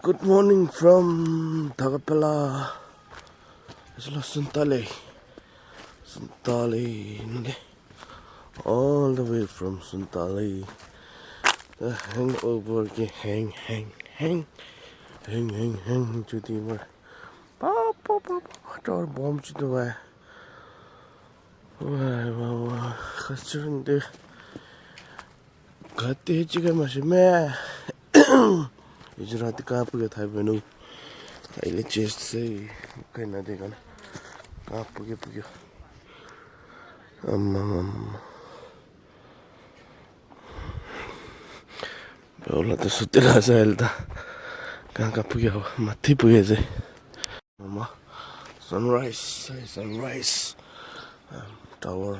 Good morning from Tagapela. It's Suntale. Suntale. All the way from Suntale. The hangover hang to the more. Our bomb to the way. Well, considering the got the chicken machine. It's not the car get have no. I just say, kind of thing. Pugi. Beola त सुतिरहेछ अहिले त कहाँ पुग्यो अब माथि पुगेछ sunrise tower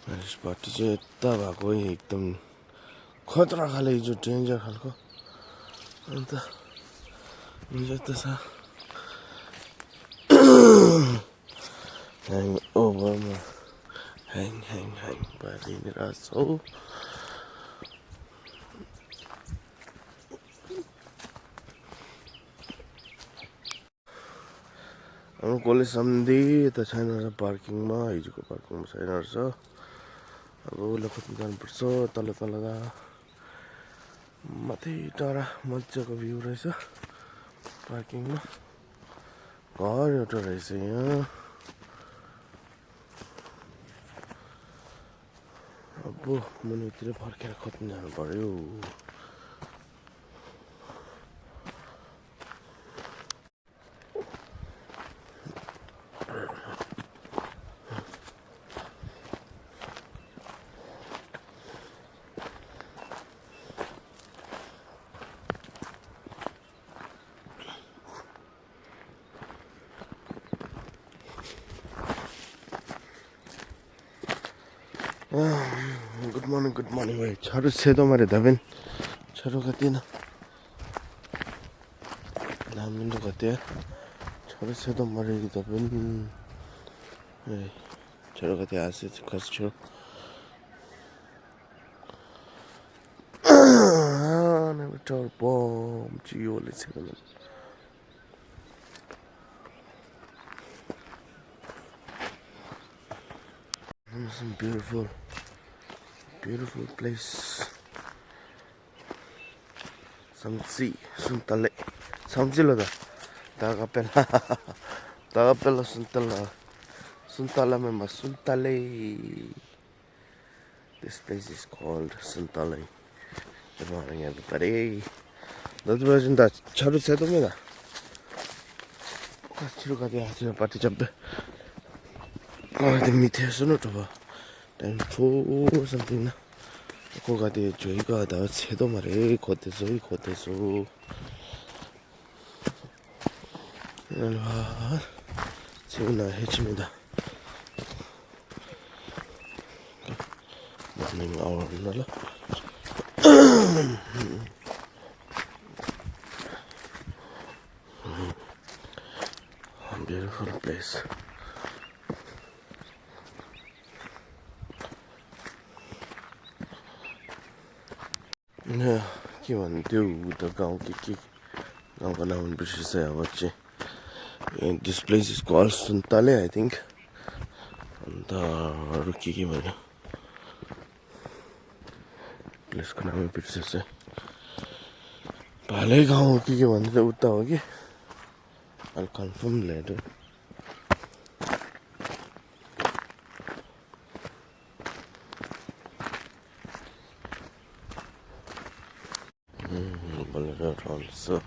यसबाट चाहिँ यता भएको एकदम खतरा खाले हिजो डेन्जर खालको अन्त यता छ ह्याङ ओभरमा ह्याङ भइरहेछ हौ कसले सम्झी यता छैन रहेछ पार्किङमा हिजोको पार्किङमा छैन रहेछ अब उसलाई खोज्नु जानुपर्छ तल माथि टाढा मजाको भ्यू रहेछ पार्किङमा घर एउटा रहेछ यहाँ अब मुनितिर फर्केर खोज्नु जानु पर्यो गुड मर्निङ भाइ छोरो सेतो मारे धबेन छोरो कति न नामिलो कति छोरो सेतो मारे धबेन छोरो कति आसे खस छो टोर बम चियोले छ beautiful place. Suntale. Samsilo da. Tagapela Suntala member Suntale. This place is called Suntale. Good morning everybody. That wasn't that Charu said to me that. Party jump. Oh, the meat is not over. Then for something. 거가 돼 저희가 다 새도 말에 겉에서 와 지금 나 해집니다 morning hour 날라 beautiful place के भन्थ्यो उता गाउँ के गाउँको नाम बिर्सिसक्यो अब चाहिँ this place is called Suntale I think अन्त अरू के भन्यो प्लेसको नामै बिर्सिसक्यो भाले गाउँ के भन्दै उता हो कि I'll confirm later also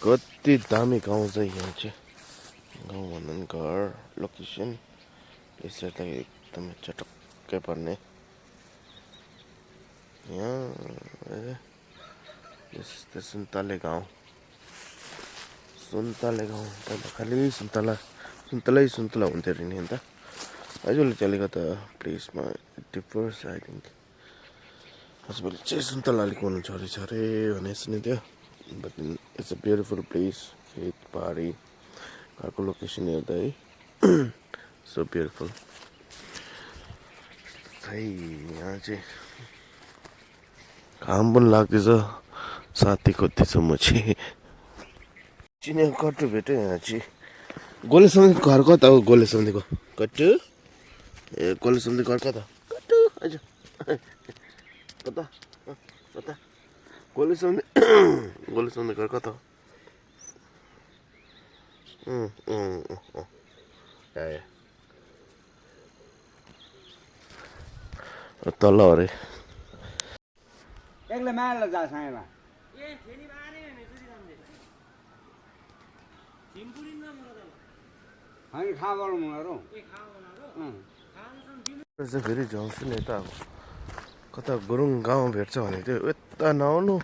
कति दामी गाउँ चाहिँ यहाँ चाहिँ गाउँ भन्दा पनि घर लोकेसन यसरी एकदमै चटक्कै पर्ने यहाँ यस्तो सुन्तले गाउँ पहिला खालि सुन्तला हुन्थ्यो अरे नि अन्त आजकल चलेको त प्लेसमा डिफर्स आई थिङ्क आजकल चाहिँ सुन्तला अलिक हुनु छोडेछ अरे भने सुनिन्थ्यो but it's a beautiful place खेत पहाडी घरको लोकेसन हेर्दा है सो ब्युटिफुल खै यहाँ चाहिँ घाम पनि लाग्दैछ साथी खोज्दैछु म चाहिँ चिने कट्टु भेट्यो यहाँ चाहिँ गोलेसम्म घर कता हो गोलेसम्मको कट्टु ए गोलेसम्म घर कता कट्टु आइज कता कता गोलेसम्म गोलेसम्म घर कता हो तल अरे एक्लै मारेर जा साइमा होइन खा गरौँ उनीहरू फेरि जाउँछु नि यता कता गुरुङ गाउँ भेट्छ भनेको थियो यता नआउनु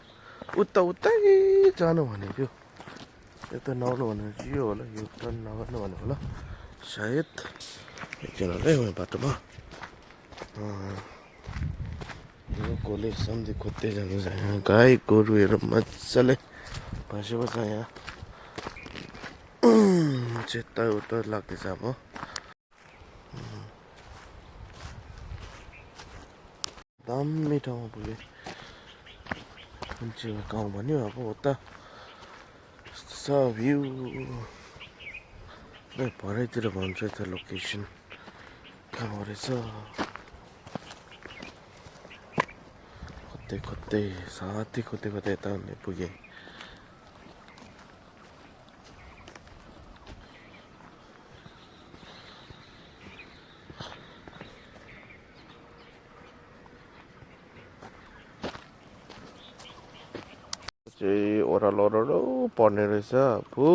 उता उतै जानु भनेको थियो यता नआउनु भनेर चाहिँ यो होला यो टर्न नगर्नु भनेको होला सायद एकजनालाई उयो बाटोमा यो गोले सम्झी खोज्दै जानु छ यहाँ गाई गोरुहरू मजाले बसेको छ यहाँ यता उता लाग्दैछ अब दामी ठाउँमा पुगेँ मान्छेको गाउँ भन्यो अब उता छ भ्यू भरेतिर भन्छ त लोकेसन कहाँ रहेछ खोज्दै खोज्दै साथी खोज्दै खोज्दै यता पुगेँ चाहिँ ओह्रालो ओह्रालो पर्ने रहेछ पो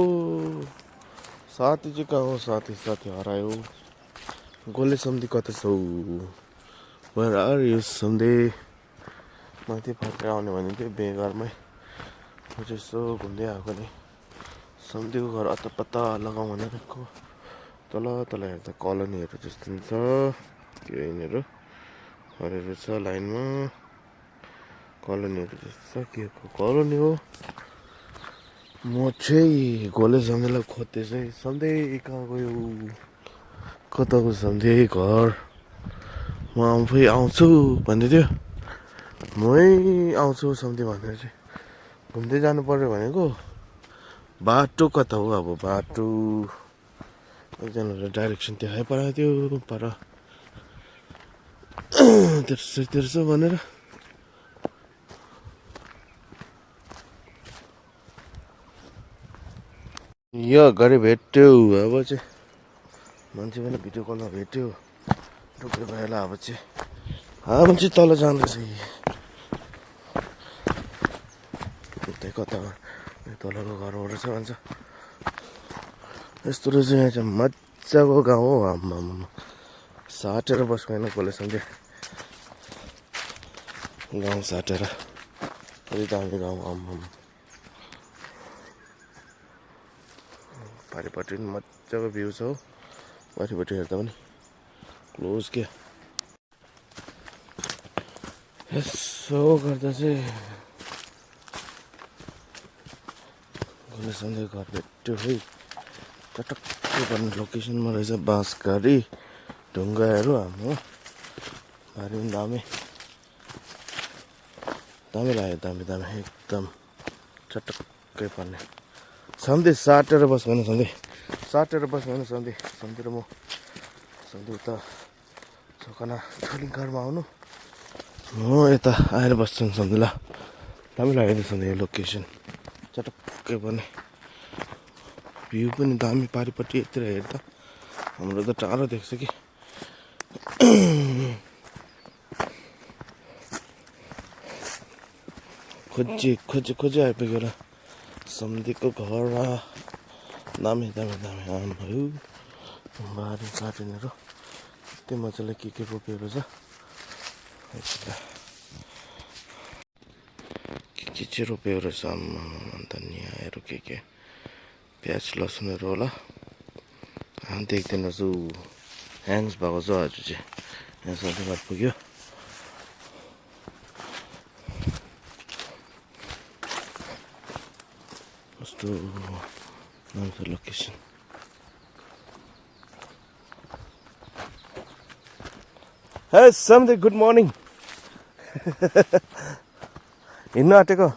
साथी चाहिँ कहाँ हो साथी साथी हरायो गोले सम्धी कता छौ Where are you someday माथि फर्केर आउने भनेको थियो बेघरमै म चाहिँ यसो घुम्दै आएको नि सम्धीको घर अत्ता लगाउँ भनेर तल तल हेर्दा कलोनीहरू जस्तो नि छ त्यो यिनीहरू हरेर छ लाइनमा कलोनीहरू जस्तो छ के को कलोनी हो म चाहिँ गोले सम्धीलाई खोज्दैछु है सम्धी कहाँ गयो कताको सम्धी घर म आफै आउँछु भन्दै थियो मै आउँछु सम्धी भनेर चाहिँ घुम्दै जानु पर्यो भनेको बाटो कता हो अब बाटो एकजनाले डाइरेक्सन देखाइ पराएको थियो पर तेर्सो भनेर यो घरि भेट्यो अब चाहिँ मान्छे पनि भिडियो कलमा भेट्यो टुक्रो भएर अब चाहिँ हामी चाहिँ तल जाँदैछ उतै कता तलको घरबाट छ भन्छ यस्तो रहेछ यहाँ चाहिँ मजाको गाउँ हो आम्मा साटेर बस्को होइन कसले सम्झे गाउँ साटेर कति दामी गाउँ आम्मा पारिपट्टि पनि मजाको भ्यू छ हो पारिपट्टि हेर्दा पनि क्लोज क्या यसो गर्दा चाहिँ गोलेसम्धी घर भेट्यो है चटक्कै पर्ने लोकेसनमा रहेछ बाँसघारी ढुङ्गाहरू हाम्रो भारी पनि दामी दामी लाग्यो दामी दामी एकदम चटक्कै पर्ने सम्धी साटेर बस भन सम्धी साटेर बस भन सम्धी सम्धी र म सम्धी उता छोकना छोरी घरमा आउनु म यता आएर बस्छु सम्धीलाई दामी लाग्यो सम्धी यो लोकेसन चटक्कै पर्ने भ्यू पनि दामी पारिपट्टि यतिर हेर्दा हाम्रो त टाढो देख्छ कि खोजी आइपुग्यो होला सम्धीको घर दामी दामी दामी आमहरू बारी गार्डनहरू यति मजाले के रोपेको छ के चाहिँ रोपेको रहेछ आम्मा धनियाँहरू के प्याज लसुनहरू होला देख्दैन रहेछु ह्याङ्स भएको छ आज चाहिँ यहाँ सधैँ घर पुग्यो कस्तो राम्रो location Hey, Samdi, good morning. हिँड्नु आँटेको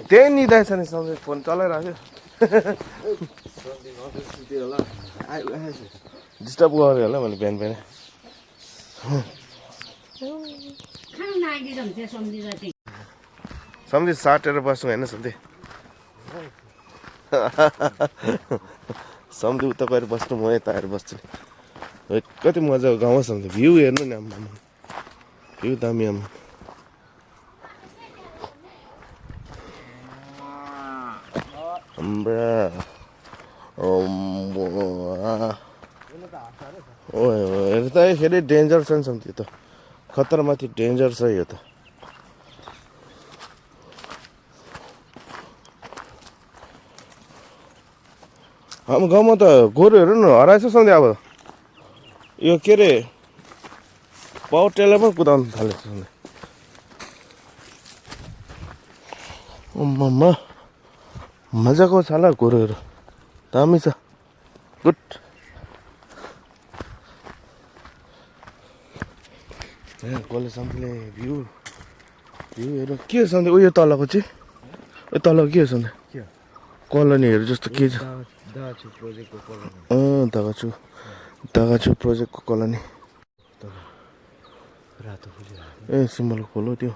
त्यही निदाएछ नि सधैँ फोन चलाइरहेको डिस्टर्ब गरेँ होला मैले बिहान बिहान सम्झि साटेर बस्नु होइन सम्झि सम्झि उता गएर बस्नु म यता आएर बस्छु नि कति मजाको गाउँ सम्झि भ्यू हेर्नु नि आम्मा भ्यू दामी आम्मा हाम्रा हेर त फेरि डेन्जर छ नि सम्झि त खतरामाथि डेन्जर छ यो त हाम्रो गाउँमा त गोरुहरू नि हराएछ सधैँ अब यो के अरे पावर टेलर पनि कुदाउनु थालेछ सधैँ मम्मा मजाको छ होला गोरुहरू दामी छ गुड कसले सम्झिले भ्यू भ्यूहरू के छ सधैँ उयो तलको चाहिँ उयो तलको के छ सधैँ कलोनीहरू जस्तो के छ दागाछु प्रोजेक्टको कलोनी ए सिम्बलको फुल हो त्यो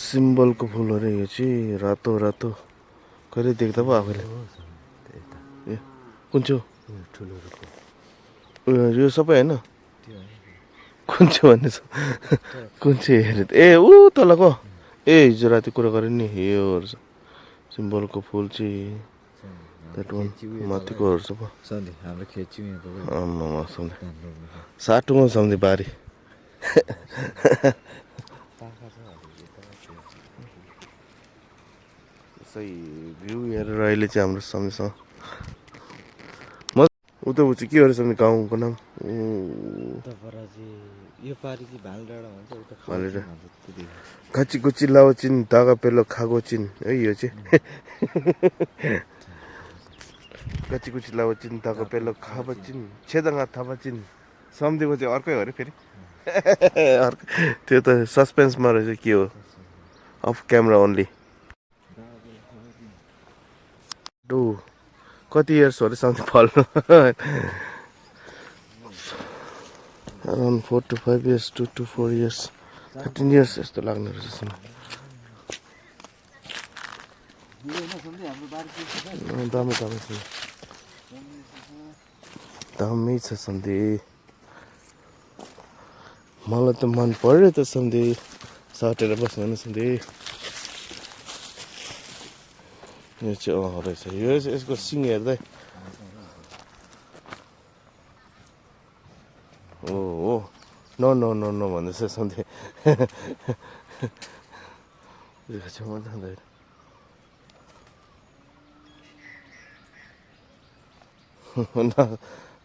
सिम्बलको फुल हो रे यो चाहिँ रातो रातो कहिले देख्दा पो आफैले ए कुन चाहिँ उयो यो सबै होइन कुन चाहिँ भन्ने छ कुन चाहिँ हेरे ए ऊ तलको ए हिजो राति कुरा गरेँ नि योहरू छ सिम्बलको फुल चाहिँ द्याट वान माथिकोहरू छ पो आम्मामा सम्झे साटोमा सम्झे बारी सही भ्यू हेरेर अहिले चाहिँ हाम्रो सम्झेसँग म उता ऊ चाहिँ के हो सम्झे गाउँको नाम खाची गुची लाओचिन दागा पेलो खागोचिन है यो चाहिँ खाची गुची लाओचिन दागा पेलो खाबचिन छेदङ्गा थाबाचिन सम्झेको चाहिँ अर्कै हो अरे फेरि अर्को त्यो त सस्पेन्समा रहेछ के हो अफ क्यामेरा ओन्ली डु कति इयर्स हो अरे सम्झे फल्नु around 4 to 5 years 2 to 4 years 13 years यस्तो लाग्ने रहेछ दामी दामी छ दामी छ सम्धि मलाई त मन पर्यो त सम्धि साटेर बस्नु होइन सम्धि यो चाहिँ रहेछ यो यसको सिङ हेर्दै oh no no no no भन्दैछ सम्धि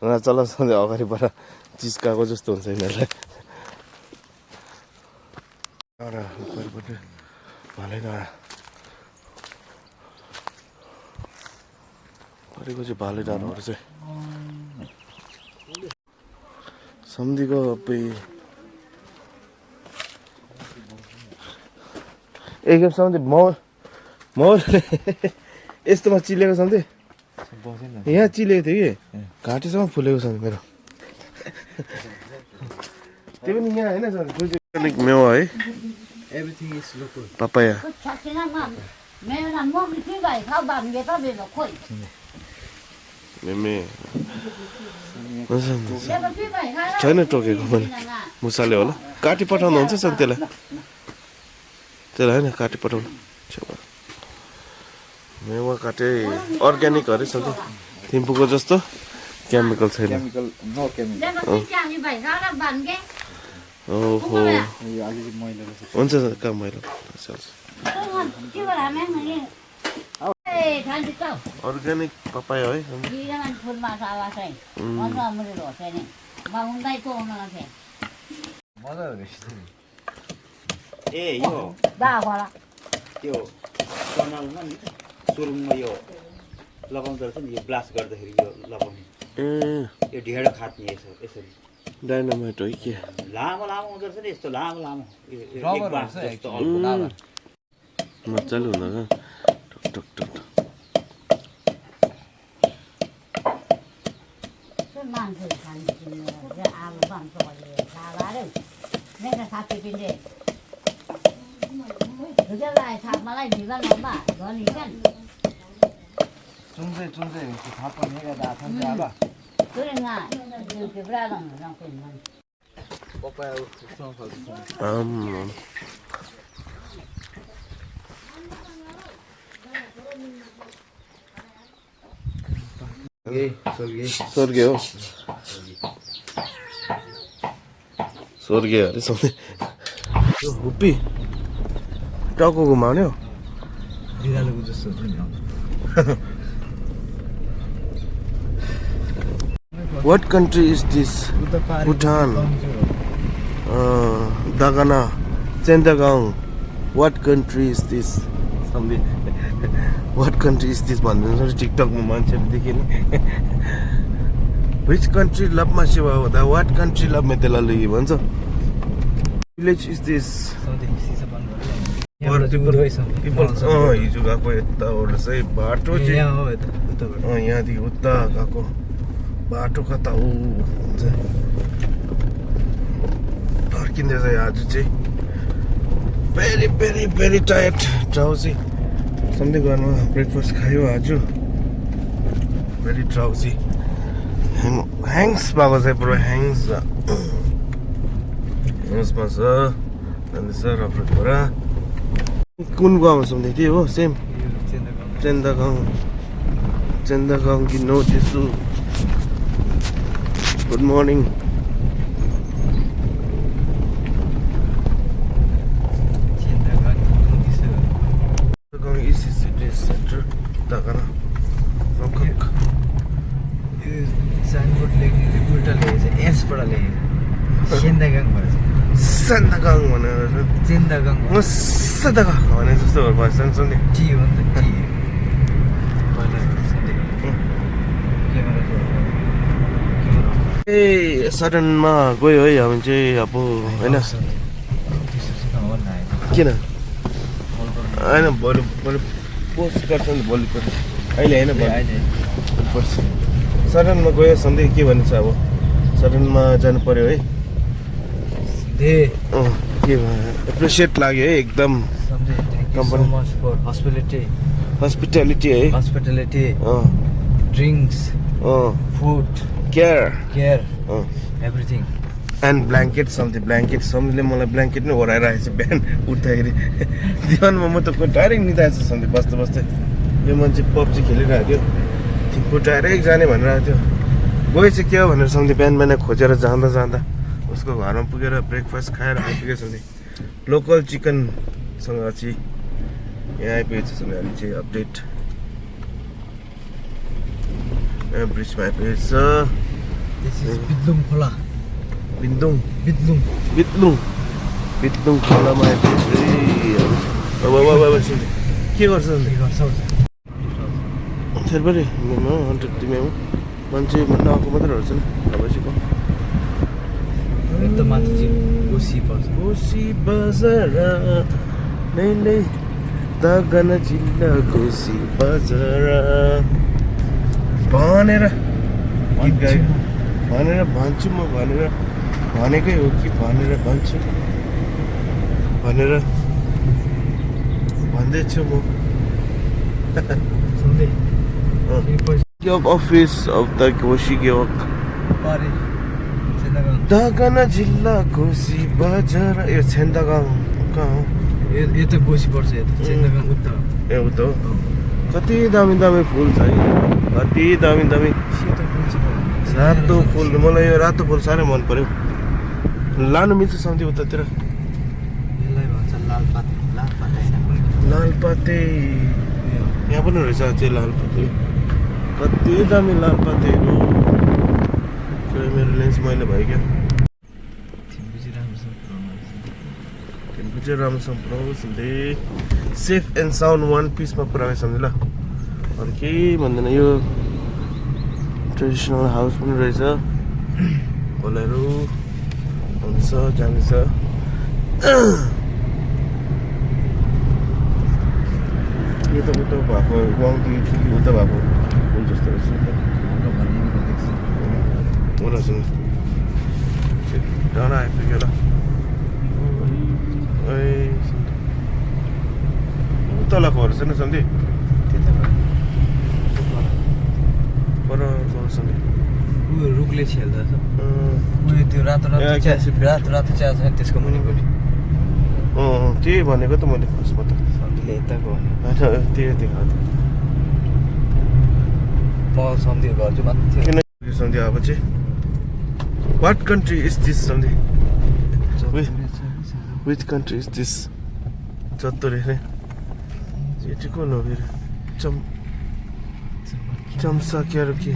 नचला सम्धि अगाडिबाट चिस्काएको जस्तो हुन्छ यिनीहरूलाई भालै डाँडा परेको चाहिँ भाले डाँडाहरू चाहिँ सम्धिको एकखेप सम्धि मौरले यस्तोमा चिलेको सम्धि यहाँ चिलेको थियो कि घाँटीसम्म फुलेको छ मेरो त्यो पनि यहाँ होइन अर्ग्यानिक मेवा है पापाया मेमे छैन टोकेको पनि मुसाले होला काटी पठाउनुहुन्छ सर त्यसलाई होइन काटी पठाउनु मेवा काटे अर्ग्यानिक अरे सधैँ थिम्पूको जस्तो केमिकल छैन ओहो हुन्छ कहाँ मैला अर्ग्यानिक पपाया है ए यो त्यो टनलमा नि सुरुङमा यो लगाउँदो रहेछ नि यो ब्लास्ट गर्दाखेरि यो लगाउने यो ढेँडो खाट्ने यसरी डाइनामाइट हो कि लामो लामो हुँदो रहेछ नि यस्तो लामो लामो मजाले हुँदा टक टक टक स्वर्ग हो स्वर्ग अरे सधैँ हुप्पी टाउको घुमाउने हो What country is this? Bhutan. Dagana, Chendagang. What country is this? Something. What country is this? Man, TikTok ma manche dekhe ni. Which country love ma shiva hoda? What country love me telalu ye bhancha? Village is this? People हिजो गएको यताबाट चाहिँ बाटो चाहिँ यहाँदेखि उता गएको बाटो कता हो हुन्छ फर्किँदैछ आज चाहिँ very very very tired drowsy something गर्नु ब्रेकफास्ट खायो आज भेरी ड्राउजी ह्याङ्स भएको चाहिँ पुरो ह्याङ्समा छ जाँदैछ रफरबाट कुन गाउँमा सुन्दै थिएँ हो सेम चेन्दागाउँ कि नो त्यसो गुड मर्निङ चेन्दागाउँ इसी सिटी सेन्टर दागाना साइनबोर्ड लेख्ने उल्टा लेखेको छ एसबाट लेखेको सेन्दागाङ भन्छ सन्दागाङ भनेर चेन्दागाङ सदागाङ भने जस्तो भन्छ नि टी हो नि त टी ए सडनमा गयो है हामी चाहिँ अब होइन किन होइन भोलि भोलि पोस्ट गर्छ नि भोलि पनि अहिले होइन पर्छ सडनमा गयो सधैँ के भन्छ अब सडनमा जानु पर्यो है के एप्रिसिएट लाग्यो है एकदम हस्पिटालिटी है drinks food care everything and blanket समथिङले मलाई ब्ल्याङ्केट नै ओराइरहेको छ बिहान उठ्दाखेरि जीवनमा म त डाइरेक्ट निधाएछु सधैँ बस्दै बस्दै यो मान्छे पब्जी खेलिरहेको थियो थिम्पू डाइरेक्ट जाने भनिरहेको थियो गएछ के हो भनेर सधैँ बिहान खोजेर जाँदा उसको घरमा पुगेर ब्रेकफास्ट खाएर आइपुगेछ नि लोकल चिकनसँग चाहिँ यहाँ आइपुगेछ अहिले चाहिँ अपडेट ब्रिजमा आइपुगेछ बित्लुङ खोलामा आइपुगेछ के गर्छ फेरि तिमी मान्छे नआएको मात्रै रहेछ नि तपाईँको एकदम माथि चाहिँ कोसी पर्छ कोसी बजार नै दागना जिल्ला कोसी बजार भनेर भन्छु म भनेकै हो कि भनेर भन्छु भनेर भन्दैछु म अफिस अफ द कोसी गेवक दागना जिल्ला कोसी बजार यो छेन्दागाउँ कहाँ हो यो त कोसी पर्छ यो त चेन्दागाउँ उता ए उता हो कति दामी दामी फुल छ है कति दामी दामी रातो फुल मलाई यो रातो फुल साह्रै मन पर्यो लानु मिल्छ सम्झि उतातिर यसलाई भन्छ लालपाते लालपाते यहाँ पनि रहेछ अझै लालुपाते कति दामी लालुपातेहरू मेरो लेन्स मैले भयो क्या थिम्पू चाहिँ राम्रोसँग पुऱ्याउनु सधैँ सेफ एन्ड साउन्ड वान पिसमा पुऱ्याएको सम्झ ल अरू केही भन्दैन यो ट्रेडिसनल हाउस पनि रहेछ खोलाहरू हुन्छ जान्छ उता भएको गाउँदेखि उता भएको फुल जस्तो रहेछ उनीहरूसँग डाँडा आइपुग्यो ल तलको रहेछ नि सन्धि पर सन्धि उयो रुखले छेल्दछ उयो त्यो रातो रातो चिया छ त्यसको मुनिपट्टि त्यही भनेको त मैले फर्स्टमा त सन्धिले यताको होइन त्यही देखाएको म सन्धि गर्छु माथि किन सन्धि अब चाहिँ वाट कन्ट्री इज दिस सन्धि विच कन्ट्री इज दिस चत्तुरे रे ये कौन हो फिर चम्सा क्या रुकी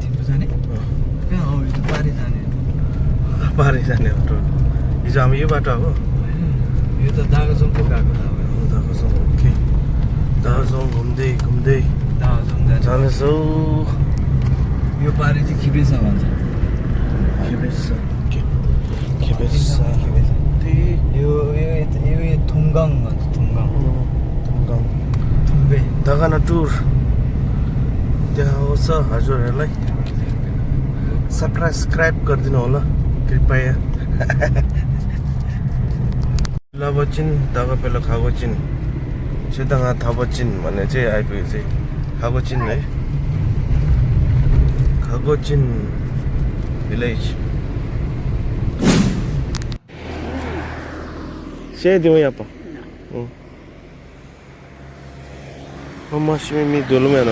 थिम्पू जाने कहाँ हो यो त पारी जाने बाटो हिजो हामी यो बाटो हो यो त दागोजोङको गएको त दागोजोङ ओके दागोजोङ घुम्दै दागोजोङ जानेछौ यो पारी चाहिँ खिबेसा भन्छ खिबेसा यो थुङ्गाङ भन्छ थुङ्बे दगाना टुर त्यहाँ आउँछ हजुरहरूलाई सब्सक्राइब गरिदिनु होला कृपया लबचिन दगपेलो खागोचिन सिदाङा थबचिन भन्ने चाहिँ आइपुग्यो चाहिँ खागोचिन है खागोचिन भिलेज सेदिउँ यहाँ प मसिमी मी धुलुम हेन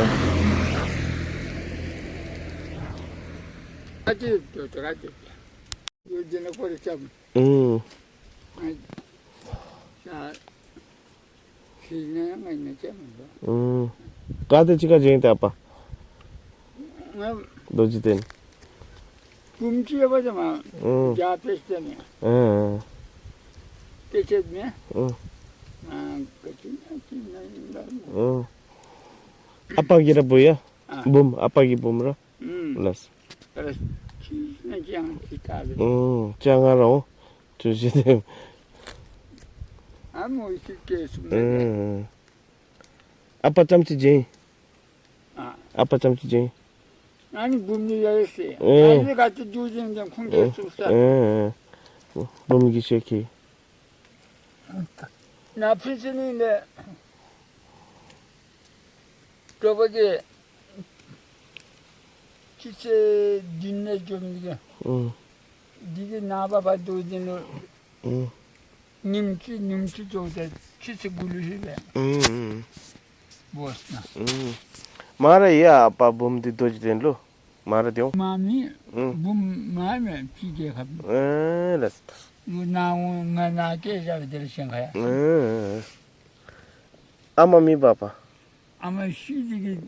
काते चिका जें ते आपा दो जितेन कुमची अब जमा जातेच त्याने त्याच्यात me apa kira bu ya bum apa ki bum ra las terus yang kita jangan ro tu sini amo ikike apa chamchi je apa chamchi je ani bumni yaese ani 같이 주진 좀 풍겨 susah bum ki sheki na prisini ne 저번에 기체 dinle 좀이게 니게 나봐봐도 이제는 님치 저때 기체 굴리시래 뭐스나 मारा या apa bum di doj den lo mara deu mami bum mami 피게 갑 las 요 나오 나나게 잡들 생각야 ama mi bapa 아마 시디기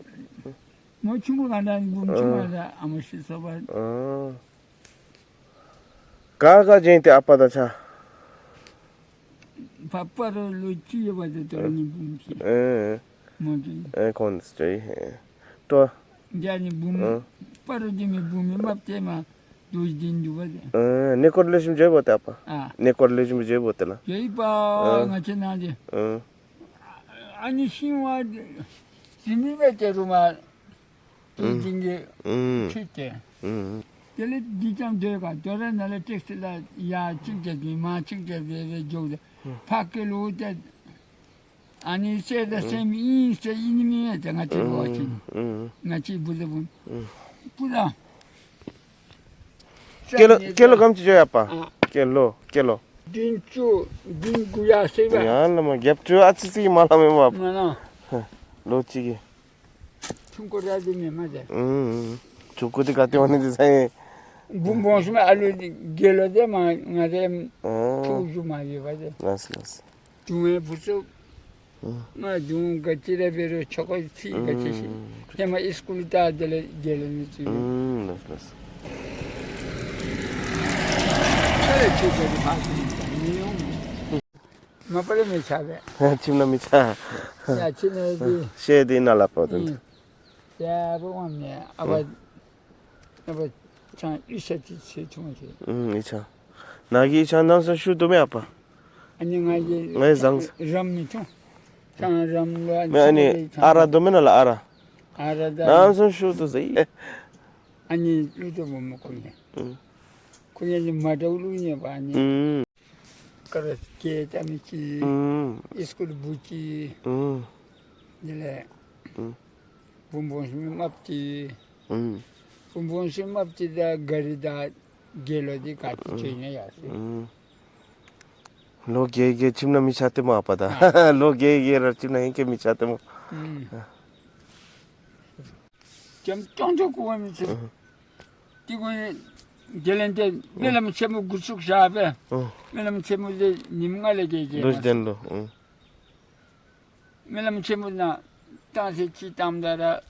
뭐 충분하다는 뭉치마다 아마 시서봐 가가 제인테 아빠다 차 바빠를 놓치게 봐도 되는 뭉치 뭐지 콘스 제이 또 이제니 붐 빠르지미 붐이 맞대마 도진 주거든 네코르레심 제 보다 아빠 아 네코르레심 제 보다나 여기 봐 같이 나지 아니 신화 지미베테로만 도진 게 칠때 얘네 디장 돼가 저래 나래 텍스트라 야 진짜지 마 진짜지 저기 밖에로 때 아니 세다 셈이 인세 이님이 내가 지고 왔지 같이 부르분 부라 킬로 감치 줘야 아빠 킬로 dincu dinguya seba यार मैं gap जो अच्छी C माला में बाप mana लोची की 충고라 되면 맞아 चुकू दिखाते होने जैसे bumbongsma alu gelode ma ngade tuju ma ye bade लस 중에 부서 나 중가 지레베로 초코 티 같이 tema escuta delle nici nice, nice. c'è cibo di fatto ma poi mi sabe Chimna micha. ya cine di She di na la padan. ya bo me aba chan isati ci chumaji Icha. Nagi icha nang sa shu do me apa. 아니 ngaji Ngai zang. ramni chu chan ramlo Me ani ara do me na la ara. arada Nang sa shu do zai. 아니 이도 못 먹고냐 그냥 마다우루냐 바니 그렇게 담이지 이스쿨 부지 이래 분본심 맞지 분본심 맞지다 거리다 게로디 같이 쳐이냐 야지 Lo ge chimna michate mo apa da. Lo ge ra chimna hinke michate mo. 좀 tonto ku원지 이거 gelente melem chemu gusuk shabe melem chemu de nimngale ge Dos den lo. melem chemu na tanse chi tamdara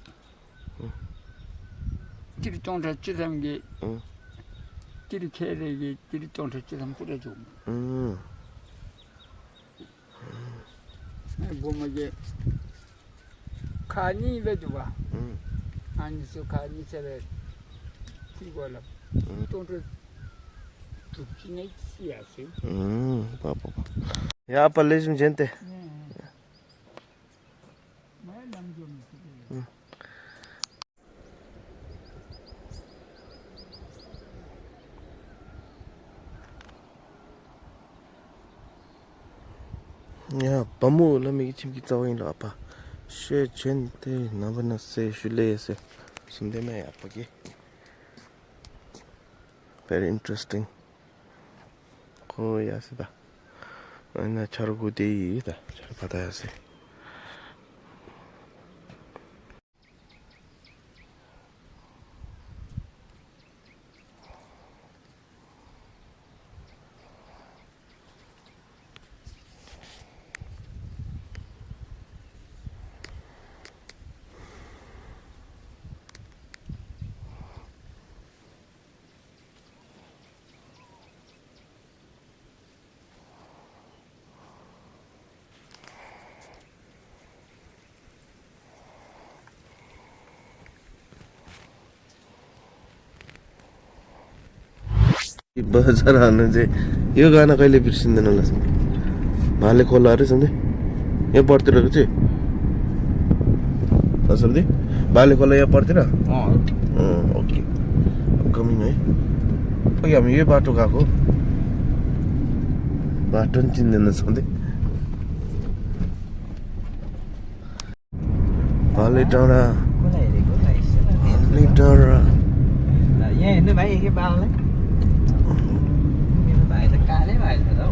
tiri tonta chidam ge tiri khere ge tiri tonta chidam pura jo bomaje khani le duba ani so khani chere 이거라 tonto tukine siasi Papa. Ya apa lejim gente. Ya, pamu la mi chim ki tawin la apa. She gente na bana se shule se. Sunde me apa ki. Very interesting. Oh, yes, da. Na chargo de da. Char pataya se. बजार हाल्नु चाहिँ यो गाना कहिले बिर्सिँदैन होला भाले खोला अरे सम्झे यहाँ पर्तिर चाहिँ सम्झे भाले खोला यहाँ पर्तिर ओके कमिङ है अघि हामी यही बाटो गएको बाटो पनि चिन्दैन सम्झे भाले डाँडा भाले डाँडा यहाँ हेर्नु भाइ के बाललाई मेरो भाइ त कालै भाइ छ त हौ